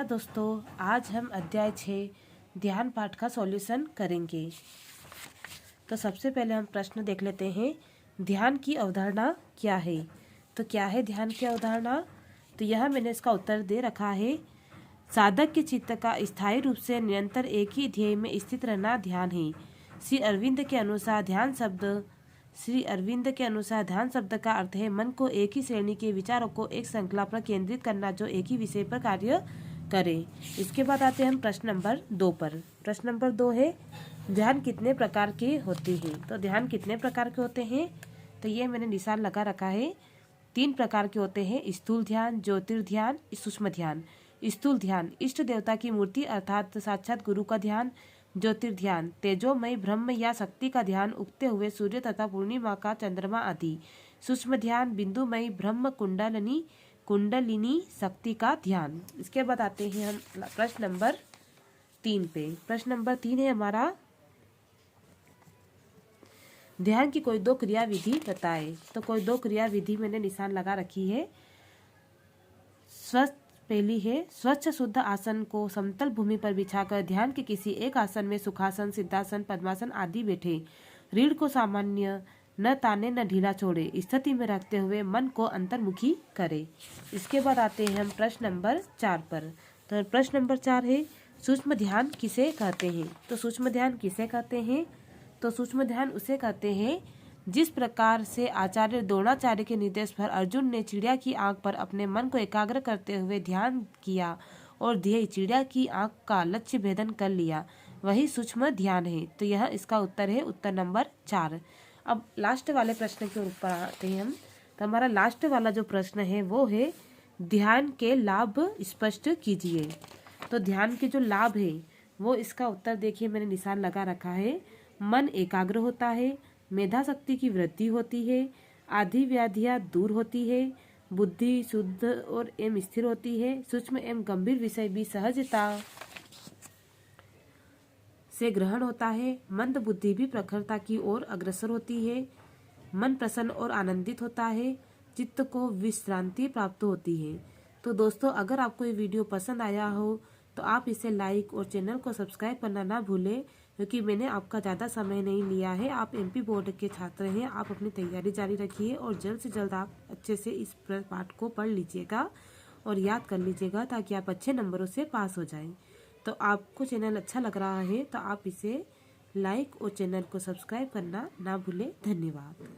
नमस्कार दोस्तों, आज हम अध्याय 6 ध्यान पाठ का सॉल्यूशन करेंगे। तो सबसे पहले हम प्रश्न देख लेते हैं, ध्यान की अवधारणा क्या है। तो क्या है ध्यान की अवधारणा? तो यह मैंने इसका उत्तर दे रखा है। साधक के चित्त का स्थायी रूप से निरंतर एक ही ध्येय में स्थित रहना ध्यान है। श्री अरविंद के अनुसार ध्यान शब्द का अर्थ है मन को एक ही श्रेणी के विचारों को एक श्रृंखला पर केंद्रित करना जो एक ही विषय पर कार्य करे। इसके बाद आते हैं हम प्रश्न नंबर 2 पर। प्रश्न नंबर 2 है, ध्यान कितने प्रकार के होते हैं। तो ध्यान कितने प्रकार के होते हैं? तो ये मैंने निशान लगा रखा है। 3 प्रकार के होते हैं, स्थूल ध्यान, ज्योतिर्ध्यान, सूक्ष्म ध्यान। स्थूल ध्यान इष्ट देवता की मूर्ति अर्थात साक्षात गुरु का ध्यान। ज्योतिर्ध्यान तेजोमय ब्रह्म या शक्ति का ध्यान, उगते हुए सूर्य तथा पूर्णिमा का चंद्रमा आदि। सूक्ष्म ध्यान बिंदुमय ब्रह्म कुंडलिनी शक्ति का ध्यान। इसके बाद आते हैं हम प्रश्न नंबर 3 पे। प्रश्न नंबर 3 है हमारा, ध्यान की कोई 2 क्रिया विधि बताए। तो कोई 2 क्रिया विधि मैंने निशान लगा रखी है। पहली है, स्वच्छ शुद्ध आसन को समतल भूमि पर बिछाकर ध्यान के किसी एक आसन में सुखासन, सिद्धासन, पद्मासन आदि बैठे। रीढ़ को सामान्य न ताने न ढीला छोड़े स्थिति में रखते हुए मन को अंतर्मुखी करे। इसके बाद आते हैं हम प्रश्न नंबर 4 पर। तो प्रश्न नंबर 4 है, सूक्ष्म ध्यान किसे कहते हैं। तो सूक्ष्म ध्यान किसे कहते हैं? तो सूक्ष्म ध्यान उसे कहते हैं जिस प्रकार से आचार्य द्रोणाचार्य के निर्देश पर अर्जुन ने चिड़िया की आंख पर अपने मन को एकाग्र करते हुए ध्यान किया और ध्येय चिड़िया की आंख का लक्ष्य भेदन कर लिया, वही सूक्ष्म ध्यान है। तो यह इसका उत्तर है, उत्तर नंबर 4। अब लास्ट वाले प्रश्न के ऊपर आते हैं हम। तो हमारा लास्ट वाला जो प्रश्न है वो है, ध्यान के लाभ स्पष्ट कीजिए। तो ध्यान के जो लाभ है वो, इसका उत्तर देखिए मैंने निशान लगा रखा है। मन एकाग्र होता है, मेधा शक्ति की वृद्धि होती है, आदि व्याधियाँ दूर होती है, बुद्धि शुद्ध और एवं स्थिर होती है, सूक्ष्म एवं गंभीर विषय भी सहजता से ग्रहण होता है, मंद बुद्धि भी प्रखरता की ओर अग्रसर होती है, मन प्रसन्न और आनंदित होता है, चित्त को विश्रांति प्राप्त होती है। तो दोस्तों, अगर आपको ये वीडियो पसंद आया हो तो आप इसे लाइक और चैनल को सब्सक्राइब करना ना भूलें, क्योंकि मैंने आपका ज़्यादा समय नहीं लिया है। आप एमपी बोर्ड के छात्र हैं, आप अपनी तैयारी जारी रखिए और जल्द से जल्द आप अच्छे से इस पाठ को पढ़ लीजिएगा और याद कर लीजिएगा, ताकि आप अच्छे नंबरों से पास हो जाएं। तो आपको चैनल अच्छा लग रहा है तो आप इसे लाइक और चैनल को सब्सक्राइब करना ना भूलें। धन्यवाद।